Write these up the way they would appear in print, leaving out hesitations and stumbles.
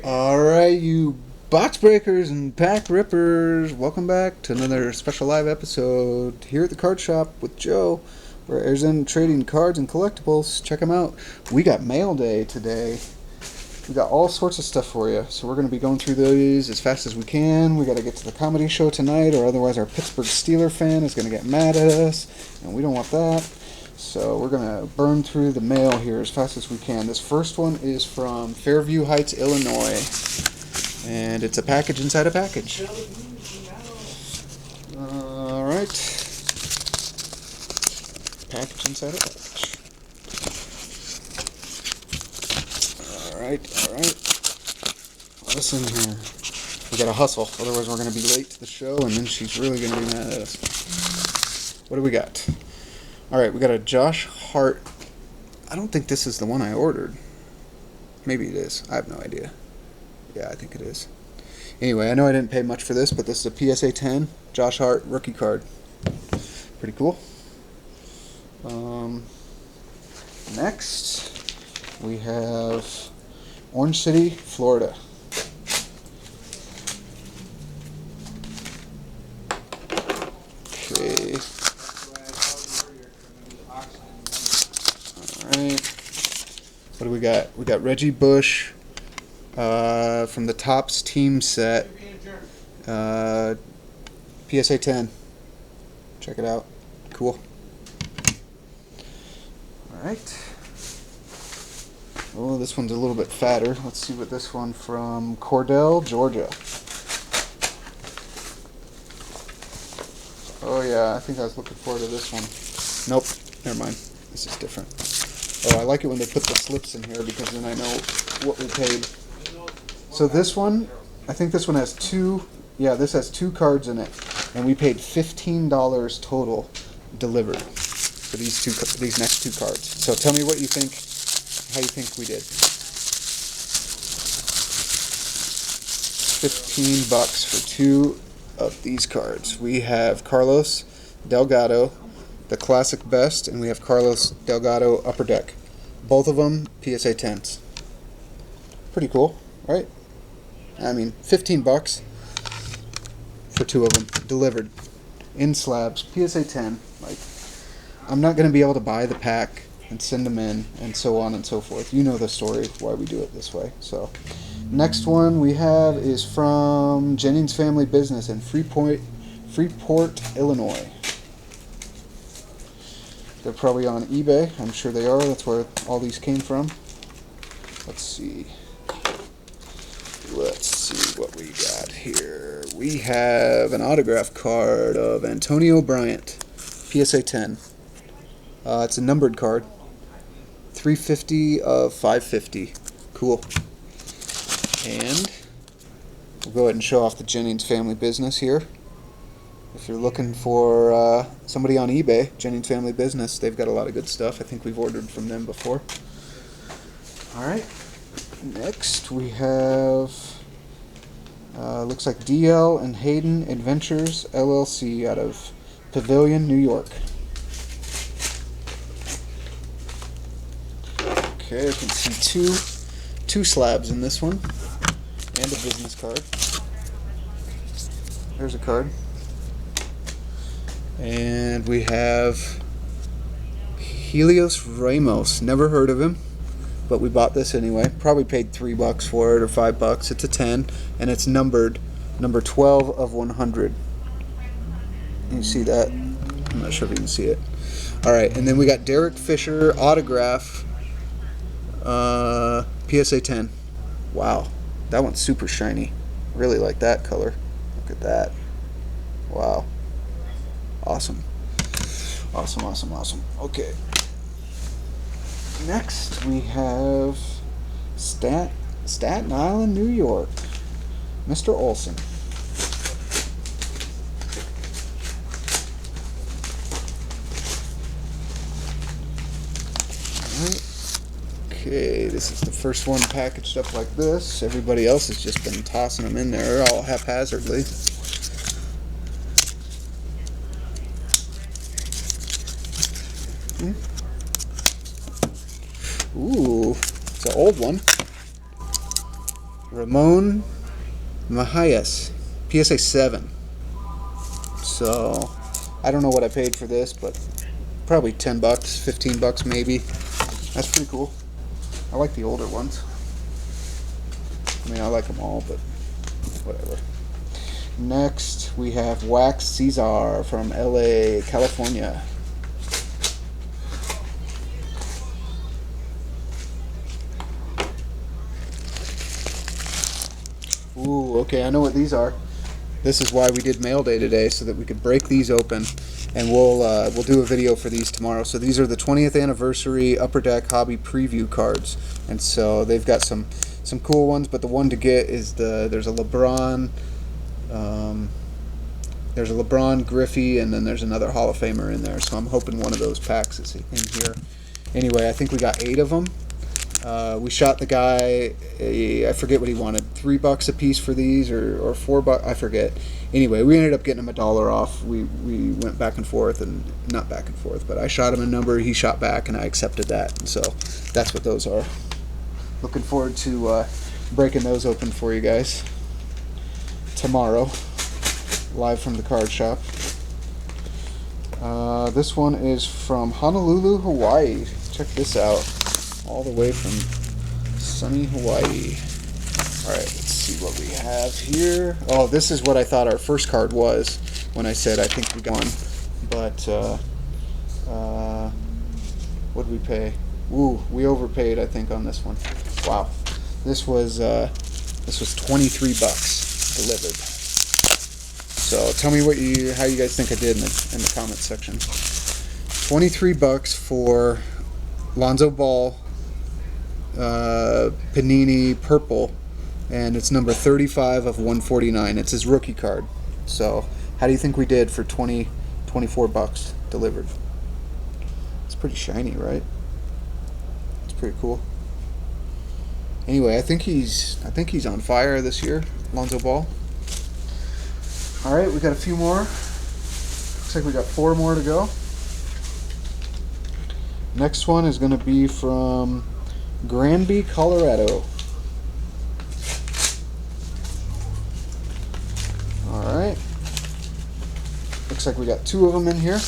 Alright, you box breakers and pack rippers, welcome back to another special live episode here at the card shop with Joe. We're Arizona Trading Cards and Collectibles. Check them out. We got mail day today. We got all sorts of stuff for you, so we're going to be going through these as fast as we can. We got to get to the comedy show tonight, or otherwise our Pittsburgh Steeler fan is going to get mad at us, and we don't want that. So we're going to burn through the mail here as fast as we can. This first one is from Fairview Heights, Illinois. And it's a package inside a package. Alright. Package inside a package. Alright. What's in here? We gotta hustle, otherwise we're gonna be late to the show and then she's really gonna be mad at us. What do we got? Alright, we got a Josh Hart. I don't think this is the one I ordered. Maybe it is. I have no idea. Yeah, I think it is. Anyway, I know I didn't pay much for this, but this is a PSA 10 Josh Hart rookie card. Pretty cool. Next, we have Orange City, Florida. Okay. Alright. What do we got? We got Reggie Bush. From the Topps team set, PSA 10. Check it out. Cool. Alright. Oh, this one's a little bit fatter. Let's see what this one from Cordell, Georgia. Oh yeah, I think I was looking forward to this one. Nope, never mind. This is different. Oh, I like it when they put the slips in here because then I know what we paid. So this one, I think this one has this has two cards in it, and we paid $15 total delivered for these next two cards. So tell me what you think, how you think we did. $15 for two of these cards. We have Carlos Delgado, the classic best, and we have Carlos Delgado Upper Deck. Both of them PSA 10s. Pretty cool, right? I mean, $15 for two of them delivered in slabs, PSA 10. Like, I'm not going to be able to buy the pack and send them in, and so on and so forth. You know the story why we do it this way. So, next one we have is from Jennings Family Business in Freeport, Illinois. They're probably on eBay. I'm sure they are. That's where all these came from. Let's see what we got here. We have an autograph card of Antonio Bryant, PSA 10. It's a numbered card. 350 of 550. Cool. And we'll go ahead and show off the Jennings Family Business here. If you're looking for somebody on eBay, Jennings Family Business, they've got a lot of good stuff. I think we've ordered from them before. Alright. Next we have looks like DL and Hayden Adventures LLC out of Pavilion, New York. Okay, I can see two slabs in this one and a business card. There's a card. And we have Helios Ramos. Never heard of him, but we bought this anyway. Probably paid $3 for it or $5. It's a 10, and it's numbered number 12 of 100. You see that? I'm not sure if you can see it. All right, and then we got Derek Fisher autograph, PSA 10. Wow, that one's super shiny. Really like that color. Look at that. Wow. Awesome. Awesome. Okay. Next, we have Staten Island, New York. Mr. Olson. Alright. Okay, this is the first one packaged up like this. Everybody else has just been tossing them in there all haphazardly. Ooh, it's an old one. Ramon Mahias, PSA 7. So I don't know what I paid for this, but probably 10 bucks, 15 bucks maybe. That's pretty cool. I like the older ones. I mean, I like them all, but whatever. Next, we have Wax Caesar from LA, California. Ooh, okay, I know what these are. This is why we did mail day today, so that we could break these open, and we'll do a video for these tomorrow. So these are the 20th anniversary Upper Deck Hobby preview cards, and so they've got some cool ones. But the one to get is there's a LeBron, Griffey, and then there's another Hall of Famer in there. So I'm hoping one of those packs is in here. Anyway, I think we got 8 of them. We shot the guy, I forget what he wanted, $3 a piece for these, or $4, I forget. Anyway, we ended up getting him $1 off. We went back and forth, and not back and forth, but I shot him a number, he shot back, and I accepted that. And so that's what those are. Looking forward to breaking those open for you guys tomorrow, live from the card shop. This one is from Honolulu, Hawaii. Check this out. All the way from sunny Hawaii. Alright, let's see what we have here. Oh, this is what I thought our first card was when I said I think we got one. But, what did we pay? Ooh, we overpaid, I think, on this one. Wow. This was 23 bucks delivered. So tell me how you guys think I did in the comment section. 23 bucks for Lonzo Ball, Panini purple, and it's number 35 of 149. It's his rookie card. So how do you think we did for 24 bucks delivered? It's pretty shiny, right? It's pretty cool. Anyway, I think he's on fire this year, Lonzo Ball. All right, we got a few more. Looks like we got 4 more to go. Next one is going to be from Granby, Colorado. Alright. Looks like we got 2 of them in here.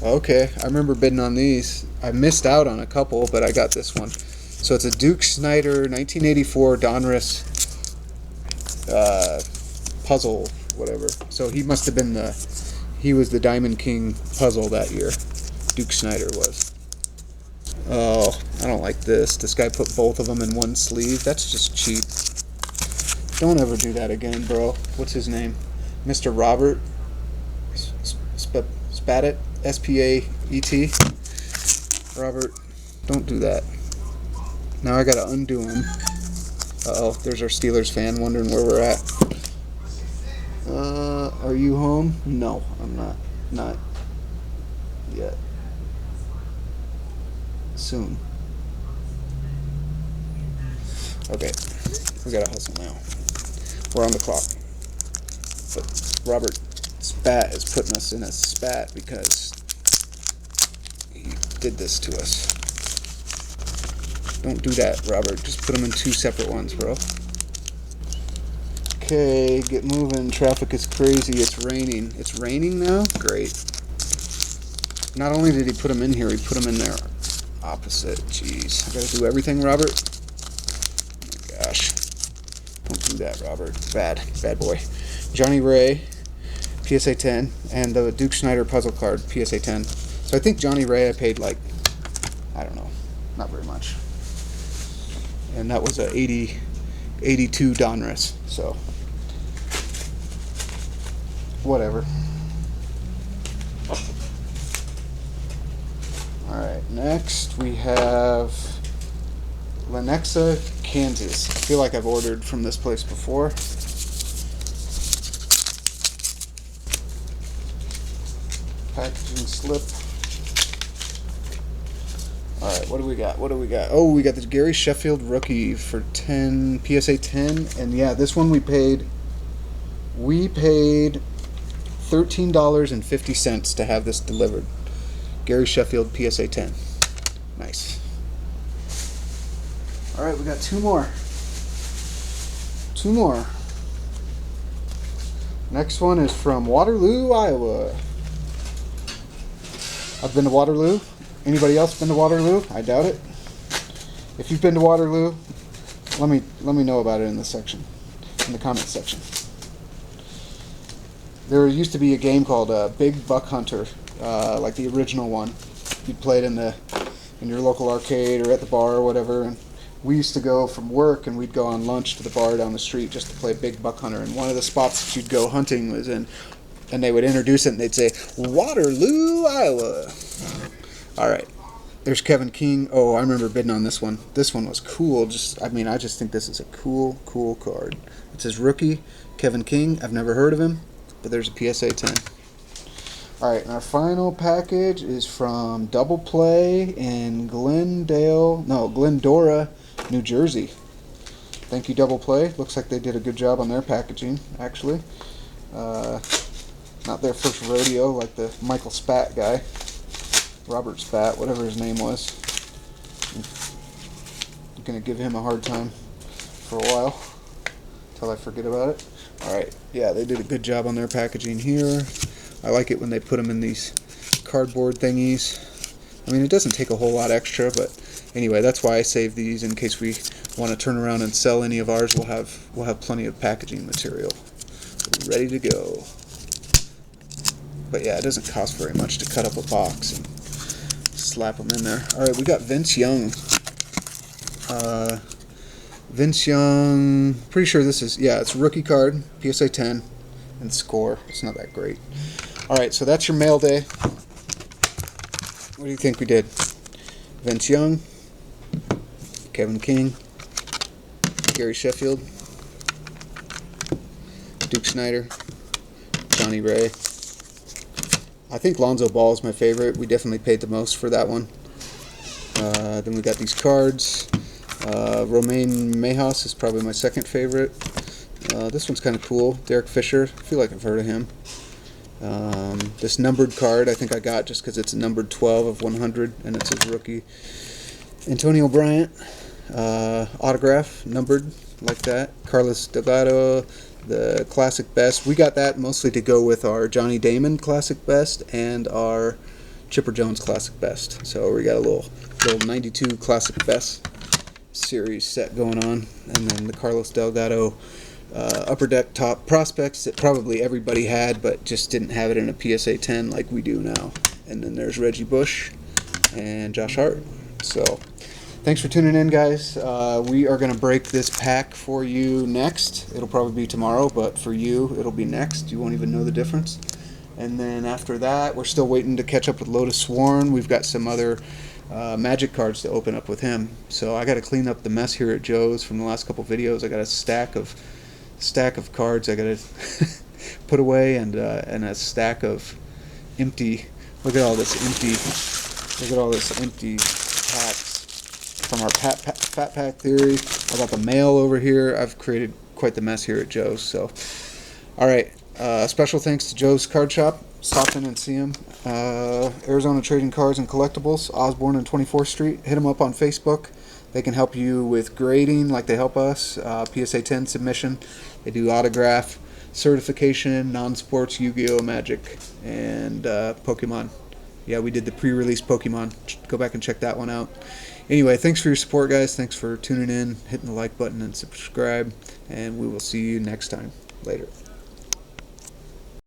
Okay, I remember bidding on these. I missed out on a couple, but I got this one. So it's a Duke Snider 1984 Donruss puzzle, whatever. So he must have been he was the Diamond King puzzle that year. Duke Snider was. Oh, I don't like this. This guy put both of them in one sleeve. That's just cheap. Don't ever do that again, bro. What's his name? Mr. Robert Spatet, S-P-A-E-T. Robert, don't do that. Now I gotta undo him. Uh-oh, there's our Steelers fan wondering where we're at. Are you home? No, I'm not. Not yet. Soon. Okay, we gotta hustle now. We're on the clock. But Robert Spat is putting us in a spat because he did this to us. Don't do that, Robert. Just put them in 2 separate ones, bro. Okay, get moving. Traffic is crazy. It's raining. It's raining now? Great. Not only did he put them in here, he put them in there opposite. Jeez. I gotta do everything, Robert? Oh my gosh. Don't do that, Robert. Bad boy. Johnny Ray, PSA 10, and the Duke Snider puzzle card, PSA 10. So I think Johnny Ray I paid like, I don't know, not very much. And that was a 82 Donruss, so whatever. Alright, next we have Lenexa, Kansas. I feel like I've ordered from this place before. Packaging slip. Alright, what do we got? Oh, we got the Gary Sheffield rookie for 10, PSA 10. And yeah, this one we paid $13.50 to have this delivered. Gary Sheffield PSA 10. Nice. Alright, we got 2 more. 2 more. Next one is from Waterloo, Iowa. I've been to Waterloo. Anybody else been to Waterloo? I doubt it. If you've been to Waterloo, let me know about it in the comment section. There used to be a game called Big Buck Hunter, like the original one. You'd play it in your local arcade or at the bar or whatever. And we used to go from work and we'd go on lunch to the bar down the street just to play Big Buck Hunter. And one of the spots that you'd go hunting was in, and they would introduce it and they'd say, Waterloo, Iowa. All right. There's Kevin King. Oh, I remember bidding on this one. This one was cool. I just think this is a cool card. It says rookie, Kevin King. I've never heard of him, but there's a PSA 10. All right, and our final package is from Double Play in Glendora, New Jersey. Thank you, Double Play. Looks like they did a good job on their packaging, actually. Not their first rodeo like the Michael Spat guy. Robert Spat, whatever his name was. I'm going to give him a hard time for a while until I forget about it. Alright, yeah, they did a good job on their packaging here. I like it when they put them in these cardboard thingies. I mean, it doesn't take a whole lot extra, but anyway, that's why I save these in case we want to turn around and sell any of ours. We'll have plenty of packaging material ready to go. But yeah, it doesn't cost very much to cut up a box and slap them in there. Alright, we got Vince Young. Vince Young, pretty sure this is, yeah, it's a rookie card, PSA 10, and score. It's not that great. Alright, so that's your mail day. What do you think we did? Vince Young, Kevin King, Gary Sheffield, Duke Snider, Johnny Ray. I think Lonzo Ball is my favorite. We definitely paid the most for that one. Then we got these cards. Romain Mayhaus is probably my second favorite. This one's kind of cool. Derek Fisher. I feel like I've heard of him. This numbered card I think I got just because it's a numbered 12 of 100 and it's his rookie. Antonio Bryant. Autograph. Numbered like that. Carlos Delgado. The Classic Best. We got that mostly to go with our Johnny Damon Classic Best and our Chipper Jones Classic Best. So we got a little 92 Classic Best series set going on. And then the Carlos Delgado Upper Deck Top Prospects that probably everybody had but just didn't have it in a PSA 10 like we do now. And then there's Reggie Bush and Josh Hart. So thanks for tuning in, guys. We are going to break this pack for you next. It'll probably be tomorrow, but for you, it'll be next. You won't even know the difference. And then after that, we're still waiting to catch up with Lotus Sworn. We've got some other Magic cards to open up with him. So I got to clean up the mess here at Joe's from the last couple videos. I got a stack of cards I got to put away and a stack of empty. Look at all this empty packs. From our Fat Pack Theory. I got the mail over here. I've created quite the mess here at Joe's. So, alright. Special thanks to Joe's Card Shop. Stop in and see him. Arizona Trading Cards and Collectibles, Osborne and 24th Street. Hit them up on Facebook. They can help you with grading like they help us. PSA 10 submission. They do autograph, certification, non-sports, Yu-Gi-Oh, Magic, and Pokemon. Yeah, we did the pre-release Pokemon. Go back and check that one out. Anyway, thanks for your support, guys. Thanks for tuning in, hitting the like button, and subscribe. And we will see you next time. Later.